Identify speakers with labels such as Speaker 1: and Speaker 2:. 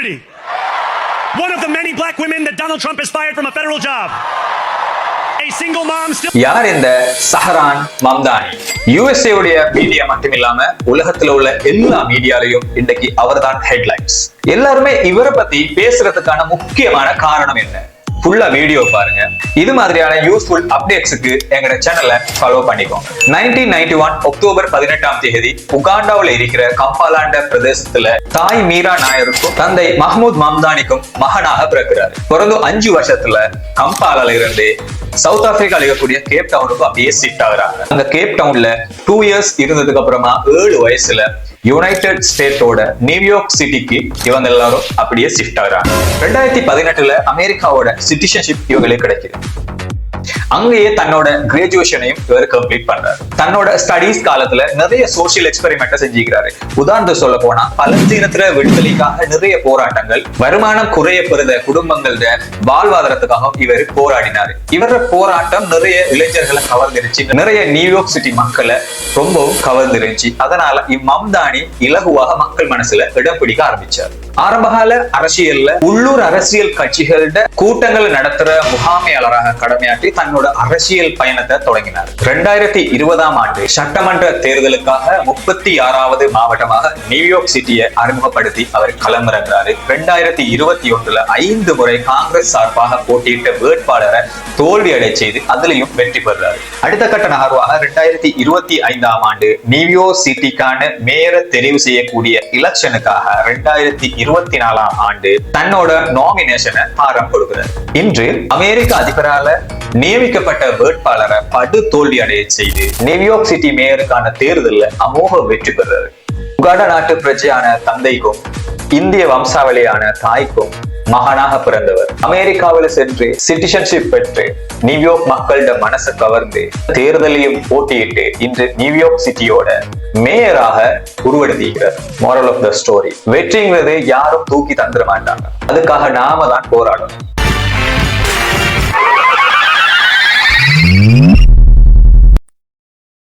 Speaker 1: opportunity. One of the many black women that Donald Trump has fired from a federal job. A single mom still.
Speaker 2: யார் இந்த Zahran Mamdani? USA உடைய media மட்டும் இல்லாம உலகத்துல உள்ள எல்லா மீடியாலையும் இன்றைக்கு அவர்தான் ஹெட்லைன்ஸ். எல்லாருமே இவரை பத்தி பேசுறதுக்கான முக்கியமான காரணம் என்ன? ஃபுல்லா வீடியோ பாருங்க. இது மாதிரியான யூஸ்ஃபுல் அப்டேட்ஸ்க்கு எங்க சேனலை ஃபாலோ பண்ணிக்கோங்க. 1991 அக்டோபர் 18ஆம் தேதி உகாண்டாவில் இருக்கிற கம்பாலாண்ட பிரதேசத்துல தாய் மீரா நாயருக்கும் தந்தை மஹ்மூத் மம்தானிக்கும் மகனாக பிறக்கிறார். பிறந்து 5 வருஷத்துல கம்பாலால இருந்து சவுத் ஆப்பிரிக்கால இருக்கக்கூடிய கேப் டவுனுக்கு அப்படியே ஷிஃப்ட் ஆகுறாங்க. அந்த கேப் டவுன்ல 2 இயர்ஸ் இருந்ததுக்கு அப்புறமா 7 வயசுல யுனைடெட் ஸ்டேட்டோட நியூயார்க் சிட்டிக்கு இவங்க எல்லாரும் அப்படியே ஷிஃப்ட் ஆகுறாங்க. 2018ல அமெரிக்காவோட சிட்டிசன்ஷிப் இவங்களுக்கு கிடைக்குது. அங்கேயே தன்னோட கிராஜுவேஷனையும் இவர் கம்ப்ளீட் பண்றாரு. தன்னோட ஸ்டடீஸ் காலத்துல நிறைய சோசியல் எக்ஸ்பெரிமெண்ட்டை செஞ்சுக்கிறாரு. உதாரணத்துக்கு சொல்ல போனா பலஸ்தீனத்துல விடுதலைக்காக நிறைய போராட்டங்கள், வருமானம் குறைய பெறுத குடும்பங்களோட வாழ்வாதாரத்துக்காக இவர் போராடினாரு. இவர போராட்டம் நிறைய இளைஞர்களை கவர்ந்துருச்சு, நிறைய நியூயார்க் சிட்டி மக்களை ரொம்பவும் கவர்ந்துருச்சு. அதனால இம்மம்தானி இலகுவாக மக்கள் மனசுல இடம் பிடிக்க ஆரம்பிச்சார். ஆரம்பகால அரசியல்ல உள்ளூர் அரசியல் கட்சிகளோட கூட்டங்களை நடத்துற முகாமையாளராக கடமையாற்றி தன்னோட அரசியல் பயணத்தை தொடங்கினார். 2020ஆம் ஆண்டு சட்டமன்ற தேர்தலுக்காக 36வது மாவட்டமாக நியூயார்க் சிட்டியை அறிமுகப்படுத்தி அவர் களமிறங்குறாரு. 2021ல 5 முறை காங்கிரஸ் சார்பாக போட்டியிட்ட வேட்பாளரை தோல்வி அடை செய்து அதுலயும் வெற்றி பெறாரு. அடுத்த கட்ட நகர்வாக 2025ஆம் ஆண்டு நியூயார்க் சிட்டிக்கான மேயரை தெரிவு செய்யக்கூடிய எலெக்ஷனுக்காக 2024ஆம் ஆண்டு தன்னோட நாமினேஷனை ஆரம்பம் கொடுக்கிறார். இன்று அமெரிக்க அதிபரால நியமிக்கப்பட்ட வேட்பாளரை படு தோல்வி அடைய செய்து நியூயார்க் சிட்டி மேயருக்கான தேர்தலில் அமோக வெற்றி பெறாரு. உகாண்டா நாட்டு பிரஜையான தந்தைக்கும் இந்திய வம்சாவளியான தாய்க்கும் மகனாக பிறந்தவர். அமெரிக்காவில் சென்று சிட்டிசன்ஷிப் பெற்று நியூயார்க் மக்களோட மனசை கவர்ந்து தேர்தலையும் போட்டியிட்டு இன்று நியூயார்க் சிட்டியோட மேயராக உருவெடுத்திருக்கிறார். மோரல் ஆஃப் த ஸ்டோரி, வெற்றிங்கிறது யாரும் தூக்கி தந்துட மாட்டாங்க, அதுக்காக நாம தான் போராடணும்.